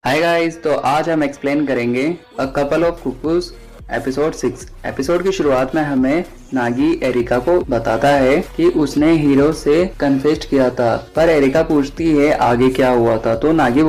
Hi guys, तो आज हम एक्सप्लेन करेंगे a couple of cuckoos episode 6। Episode की शुरुआत में हमें नागी एरिका को बताता है कि उसने हीरो से कन्फेस्ट किया था, पर एरिका पूछती है आगे क्या हुआ था। तो नागी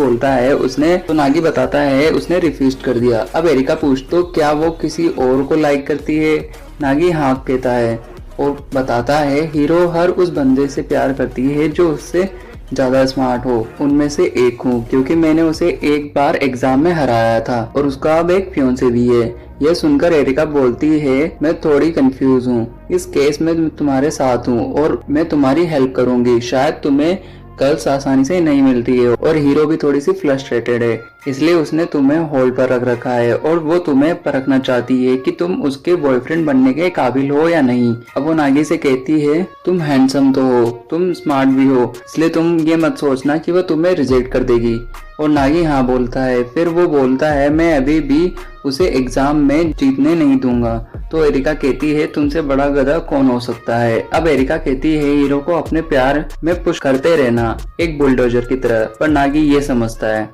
बताता है उसने रिफ्यूज कर दिया। अब एरिका पूछती तो क्या वो किसी और को लाइक करती है। नागी हाँ कहता है और बताता है हीरो हर उस बंदे से प्यार करती है जो उससे ज्यादा स्मार्ट हो। उनमें से एक हूँ क्योंकि मैंने उसे एक बार एग्जाम में हराया था और उसका अब एक फियांसे भी है। यह सुनकर एरिका बोलती है मैं थोड़ी कंफ्यूज हूँ, इस केस में तुम्हारे साथ हूँ और मैं तुम्हारी हेल्प करूंगी। शायद तुम्हें गर्ल्स आसानी से नहीं मिलती है और हीरो भी थोड़ी सी फ्रस्ट्रेटेड है, इसलिए उसने तुम्हें होल्ड पर रख रखा है और वो तुम्हें परखना चाहती है कि तुम उसके बॉयफ्रेंड बनने के काबिल हो या नहीं। अब वो नागी से कहती है तुम हैंडसम तो हो, तुम स्मार्ट भी हो, इसलिए तुम ये मत सोचना कि वो तुम्हें रिजेक्ट कर देगी। और नागी हाँ बोलता है। फिर वो बोलता है मैं अभी भी उसे एग्जाम में जीतने नहीं दूंगा। तो एरिका कहती है तुमसे बड़ा गधा कौन हो सकता है। अब एरिका कहती है हीरो को अपने प्यार में पुश करते रहना एक बुलडोजर की तरह, पर नागी ये समझता है।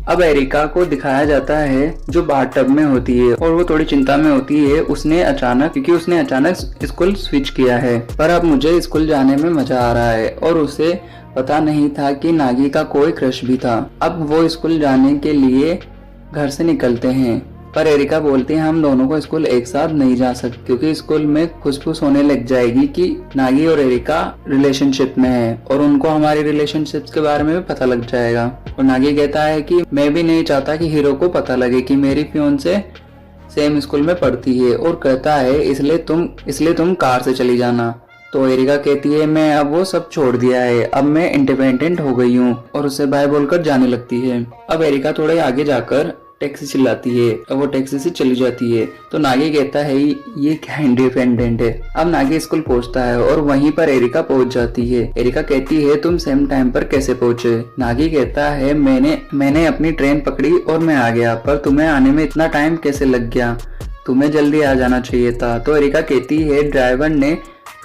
अब एरिका को दिखाया जाता है जो बाथटब में होती है और वो थोड़ी चिंता में होती है। क्योंकि उसने अचानक स्कूल स्विच किया है, पर अब मुझे स्कूल जाने में मजा आ रहा है और उसे पता नहीं था कि नागी का कोई क्रश भी था। अब वो स्कूल जाने के लिए घर से निकलते हैं, पर एरिका बोलती है हम दोनों को स्कूल एक साथ नहीं जा सकते क्योंकि स्कूल में खुसफुस होने लग जाएगी कि नागी और एरिका रिलेशनशिप में है और उनको हमारी रिलेशनशिप के बारे में भी पता लग जाएगा। और नागी कहता है कि मैं भी नहीं चाहता कि हीरो को पता लगे कि मेरी फियांसे सेम स्कूल में पढ़ती है, और कहता है इसलिए तुम कार से चली जाना। तो एरिका कहती है मैं अब वो सब छोड़ दिया है, अब मैं इंडिपेंडेंट हो गई हूँ, और उसे बाय बोलकर जाने लगती है। अब एरिका थोड़े आगे जाकर टैक्सी चिल्लाती है और वो टैक्सी से चली जाती है। तो नागी कहता है ये क्या इंडिपेंडेंट है। अब नागी स्कूल पहुंचता है और वहीं पर एरिका पहुंच जाती है। एरिका कहती है तुम सेम टाइम पर कैसे पहुंचे। नागी कहता है मैंने अपनी ट्रेन पकड़ी और मैं आ गया, पर तुम्हें आने में इतना टाइम कैसे लग गया, तुम्हें जल्दी आ जाना चाहिए था। तो एरिका कहती है ड्राइवर ने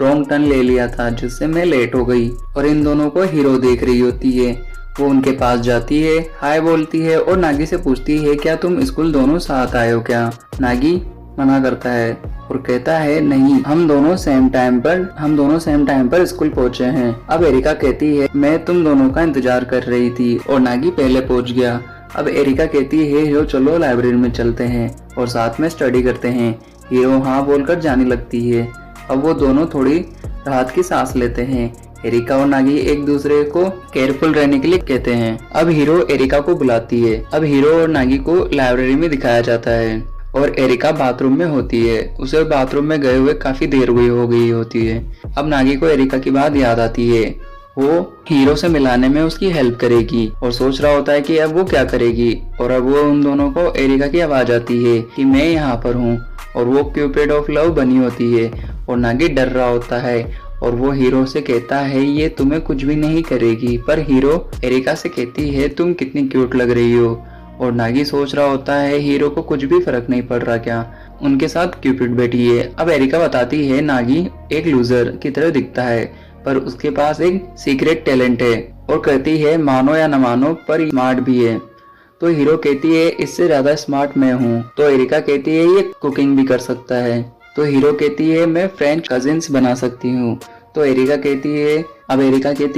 रॉन्ग टर्न ले लिया था जिससे मैं लेट हो गई। और इन दोनों को हीरो देख रही होती है। वो उनके पास जाती है, हाय बोलती है और नागी से पूछती है क्या तुम स्कूल दोनों साथ आए हो क्या। नागी मना करता है और कहता है नहीं, हम दोनों सेम टाइम पर स्कूल पहुंचे हैं। अब एरिका कहती है मैं तुम दोनों का इंतजार कर रही थी और नागी पहले पहुंच गया। अब एरिका कहती है हीरो चलो लाइब्रेरी में चलते हैं और साथ में स्टडी करते हैं। हीरो हाँ बोलकर जाने लगती है। अब वो दोनों थोड़ी राहत की सांस लेते हैं। एरिका और नागी एक दूसरे को केयरफुल रहने के लिए कहते हैं। अब हीरो एरिका को बुलाती है। अब हीरो और नागी को लाइब्रेरी में दिखाया जाता है और एरिका बाथरूम में होती है। उसे बाथरूम में गए हुए काफी देर हो गई होती है। अब नागी को एरिका की बात याद आती है। वो हीरो से मिलाने में उसकी हेल्प करेगी और सोच रहा होता है कि अब वो क्या करेगी। और अब वो उन दोनों को एरिका की आवाज आती है कि मैं यहाँ पर हूँ, और वो क्यूपिड ऑफ लव बनी होती है। और नागी डर रहा होता है और वो हीरो से कहता है ये तुम्हें कुछ भी नहीं करेगी, पर हीरो एरिका से कहती है तुम कितनी क्यूट लग रही हो। और नागी सोच रहा होता है हीरो को कुछ भी फर्क नहीं पड़ रहा क्या, उनके साथ क्यूपिड बैठी है। अब एरिका बताती है नागी एक लूजर की तरह दिखता है, पर उसके पास एक सीक्रेट टैलेंट है, और कहती है मानो या न मानो पर स्मार्ट भी है। तो हीरो कहती है इससे ज्यादा स्मार्ट मैं हूँ। तो एरिका कहती है ये कुकिंग भी कर सकता है। तो हीरो कहती है मैं फ्रेंच कजिन्स बना सकती हूँ। तो एरिका कहती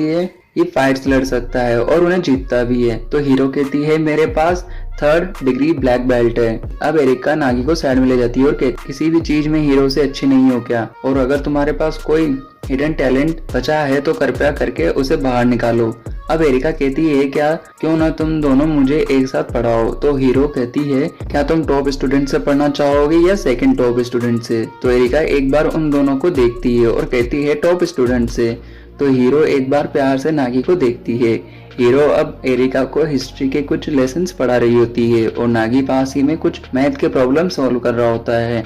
है ये फाइट्स लड़ सकता है और उन्हें जीतता भी है। तो हीरो कहती है मेरे पास 3rd डिग्री ब्लैक बेल्ट है। अब एरिका नागी को साइड में ले जाती है और कहती किसी भी चीज में हीरो से अच्छी नहीं हो क्या, और अगर तुम्हारे पास कोई हिडन टैलेंट बचा है तो कृपया करके उसे बाहर निकालो। अब एरिका कहती है क्यों ना तुम दोनों मुझे एक साथ पढ़ाओ। तो हीरो कहती है क्या तुम टॉप स्टूडेंट से पढ़ना चाहोगे या सेकंड टॉप स्टूडेंट से। तो एरिका एक बार उन दोनों को देखती है और कहती है टॉप स्टूडेंट से। तो हीरो एक बार प्यार से नागी को देखती है। हीरो अब एरिका को हिस्ट्री के कुछ लेसन्स पढ़ा रही होती है और नागी पास ही में कुछ मैथ के प्रॉब्लम सॉल्व कर रहा होता है।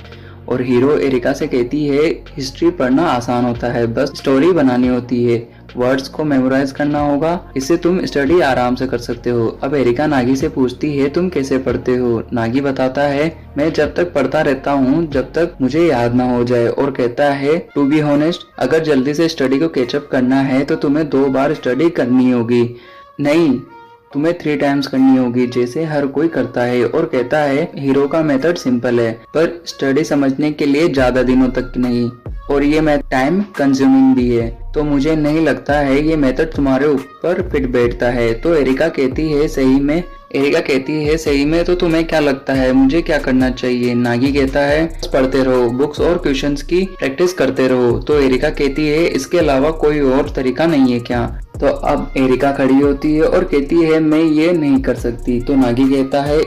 और हीरो एरिका से कहती है हिस्ट्री पढ़ना आसान होता है, बस स्टोरी बनानी होती है, वर्ड्स को मेमोराइज करना होगा, इससे तुम स्टडी आराम से कर सकते हो। अब एरिका नागी से पूछती है तुम कैसे पढ़ते हो। नागी बताता है मैं जब तक पढ़ता रहता हूँ जब तक मुझे याद ना हो जाए, और कहता है टू बी ऑनेस्ट अगर जल्दी से स्टडी को कैचअप करना है तो तुम्हें 2 बार स्टडी करनी होगी। नहीं, तुम्हें 3 टाइम्स करनी होगी जैसे हर कोई करता है। और कहता है हीरो का मेथड सिंपल है पर स्टडी समझने के लिए ज्यादा दिनों तक नहीं, और ये मेथड टाइम कंज्यूमिंग भी है, तो मुझे नहीं लगता है ये मेथड तुम्हारे ऊपर फिट बैठता है। तो एरिका कहती है सही में तो तुम्हें क्या लगता है मुझे क्या करना चाहिए? नागी कहता है पढ़ते रहो, बुक्स और क्वेश्चंस की प्रैक्टिस करते रहो। तो एरिका कहती है इसके अलावा कोई और तरीका नहीं है क्या? तो अब एरिका खड़ी होती है और कहती है मैं ये नहीं कर सकती। तो नागी कहता है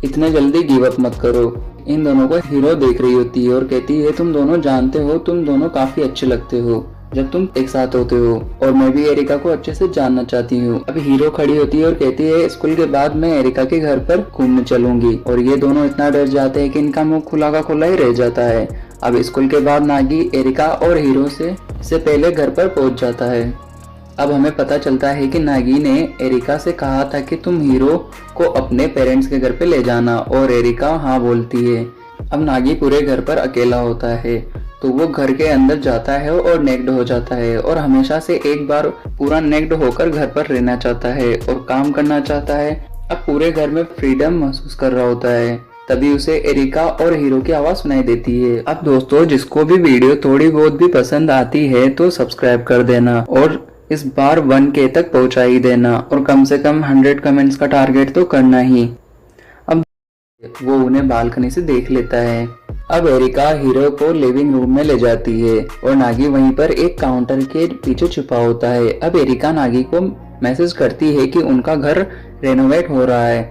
इतने जल्दी गिव अप मत करो। इन दोनों को हीरो देख रही होती है और कहती है तुम दोनों जानते हो तुम दोनों काफी अच्छे लगते हो जब तुम एक साथ होते हो, और मैं भी एरिका को अच्छे से जानना चाहती हूँ। अब हीरो खड़ी होती है और कहती है स्कूल के बाद मैं एरिका के घर पर घूमने चलूंगी। और ये दोनों इतना डर जाते हैं कि इनका मुंह खुला का खुला ही रह जाता है। अब स्कूल के बाद नागी एरिका और हीरो से पहले घर पर पहुंच जाता है। अब हमें पता चलता है कि नागी ने एरिका से कहा था कि तुम हीरो को अपने पेरेंट्स के घर पे ले जाना, और एरिका हाँ बोलती है। अब नागी पूरे घर पर अकेला होता है तो वो घर के अंदर जाता है और नेक्ड हो जाता है, और हमेशा से एक बार पूरा नेक्ड होकर घर पर रहना चाहता है और काम करना चाहता है। अब पूरे घर में फ्रीडम महसूस कर रहा होता है। तभी उसे एरिका और हीरो की आवाज सुनाई देती है। अब दोस्तों जिसको भी वीडियो थोड़ी बहुत भी पसंद आती है तो सब्सक्राइब कर देना और इस बार 1K तक पहुंचा ही देना, और कम से कम 100 कमेंट्स का टारगेट तो करना ही। अब वो उन्हें बालकनी से देख लेता है। अब एरिका हीरो को लिविंग रूम में ले जाती है और नागी वहीं पर एक काउंटर के पीछे छुपा होता है। अब एरिका नागी को मैसेज करती है कि उनका घर रेनोवेट हो रहा है,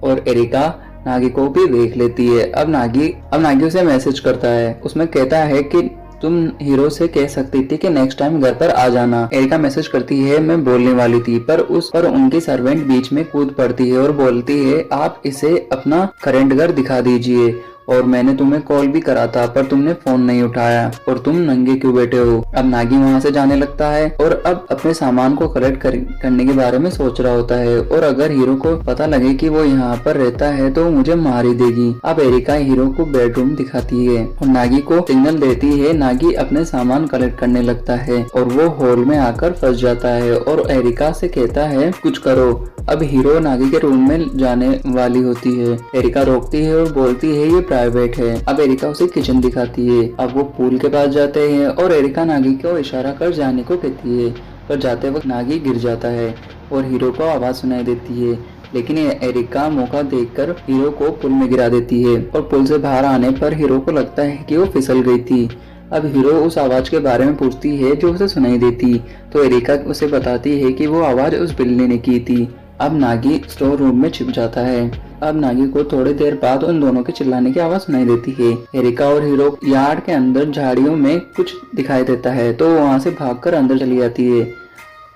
और एरिका नागी को भी देख लेती है। अब नागी उसे मैसेज करता है, उसमें कहता है कि तुम हीरो से कह सकती थी कि नेक्स्ट टाइम घर पर आ जाना। एरिका मैसेज करती है मैं बोलने वाली थी, पर उस पर उनकी सर्वेंट बीच में कूद पड़ती है और बोलती है आप इसे अपना करंट घर दिखा दीजिए, और मैंने तुम्हें कॉल भी करा था पर तुमने फोन नहीं उठाया, और तुम नंगे क्यों बैठे हो? अब नागी वहाँ से जाने लगता है और अब अपने सामान को कलेक्ट करने के बारे में सोच रहा होता है, और अगर हीरो को पता लगे कि वो यहाँ पर रहता है तो मुझे मार ही देगी। अब एरिका हीरो को बेडरूम दिखाती है और नागी को सिग्नल देती है। नागी अपने सामान कलेक्ट करने लगता है और वो हॉल में आकर फंस जाता है और एरिका से कहता है कुछ करो। अब हीरो नागी के रूम में जाने वाली होती है, एरिका रोकती है और बोलती है ये प्राइवेट है। अब एरिका उसे किचन दिखाती है। अब वो पूल के पास जाते हैं और एरिका नागी को इशारा कर जाने को कहती है, पर जाते वक्त नागी गिर जाता है और हीरो को आवाज सुनाई देती है, लेकिन एरिका मौका देखकर हीरो को पुल में गिरा देती है, और पुल से बाहर आने पर हीरो को लगता है कि वो फिसल गई थी। अब हीरो उस आवाज के बारे में पूछती है जो उसे सुनाई देती, तो एरिका उसे बताती है कि वो आवाज उस बिल्ली ने की थी। अब नागी स्टोर रूम में छिप जाता है। अब नागी को थोड़ी देर बाद उन दोनों के चिल्लाने की आवाज सुनाई देती है। एरिका और हीरो यार्ड के अंदर झाड़ियों में कुछ दिखाई देता है तो वहाँ से भागकर अंदर चली जाती है,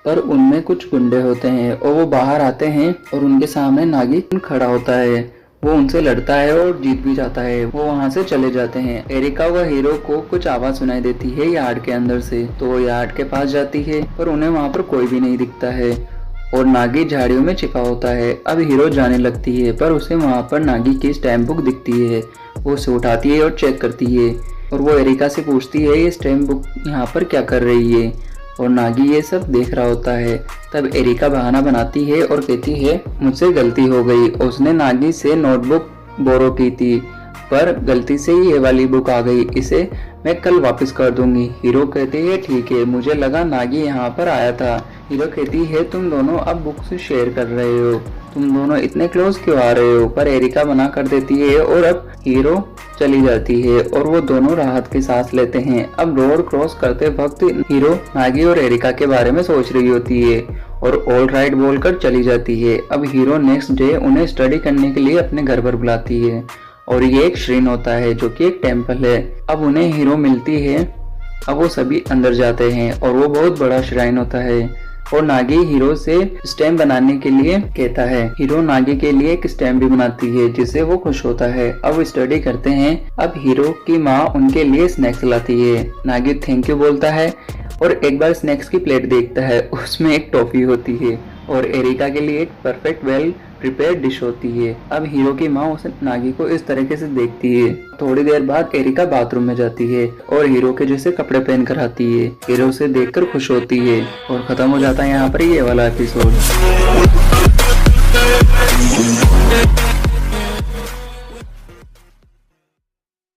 पर उनमें कुछ गुंडे होते हैं और वो बाहर आते हैं और उनके सामने नागी खड़ा होता है। वो उनसे लड़ता है और जीत भी जाता है। वो वहाँ से चले जाते हैं। एरिका व हीरो को कुछ आवाज सुनाई देती है यार्ड के अंदर से, तो वो यार्ड के पास जाती है पर उन्हें वहाँ पर कोई भी नहीं दिखता है और नागी झाड़ियों में छिपा होता है। अब हीरो जाने लगती है पर उसे वहाँ पर नागी की स्टैम्प बुक दिखती है। वो उसे उठाती है और चेक करती है, और वो एरिका से पूछती है ये स्टैम्प बुक यहाँ पर क्या कर रही है, और नागी ये सब देख रहा होता है। तब एरिका बहाना बनाती है और कहती है मुझसे गलती हो गई, उसने नागी से नोटबुक बोरो की थी पर गलती से ही ये वाली बुक आ गई, इसे मैं कल वापस कर दूंगी। हीरो कहते हैं ठीक है, मुझे लगा नागी यहाँ पर आया था। हीरो कहती है तुम दोनों अब बुक्स शेयर कर रहे हो, तुम दोनों इतने क्लोज क्यों आ रहे हो? पर एरिका मना कर देती है और अब हीरो चली जाती है और वो दोनों राहत की सांस लेते हैं। अब रोड क्रॉस करते वक्त हीरो नागी और एरिका के बारे में सोच रही होती है और ऑल राइट बोलकर चली जाती है। अब हीरो नेक्स्ट डे उन्हें स्टडी करने के लिए अपने घर पर बुलाती है, और ये एक श्रीन होता है जो कि एक टेम्पल है। अब उन्हें हीरो मिलती है। अब वो सभी अंदर जाते हैं और वो बहुत बड़ा श्राइन होता है, और नागी हीरो से स्टैम्प बनाने के लिए कहता है। हीरो नागी के लिए एक स्टैम्प भी बनाती है जिससे वो खुश होता है। अब वो स्टडी करते हैं। अब हीरो की माँ उनके लिए स्नैक्स लाती है। नागी थैंक यू बोलता है और एक बार स्नैक्स की प्लेट देखता है, उसमें एक टॉफी होती है और एरिका के लिए एक परफेक्ट वेल प्रिपेयर्ड डिश होती है। अब हीरो की माँ उसे नागी को इस तरीके से देखती है। थोड़ी देर बाद एरिका बाथरूम में जाती है और हीरो के जैसे कपड़े पहन कर आती है। हीरो उसे देखकर खुश होती है और खत्म हो जाता है यहाँ पर ये वाला एपिसोड। Hey, hey, hey.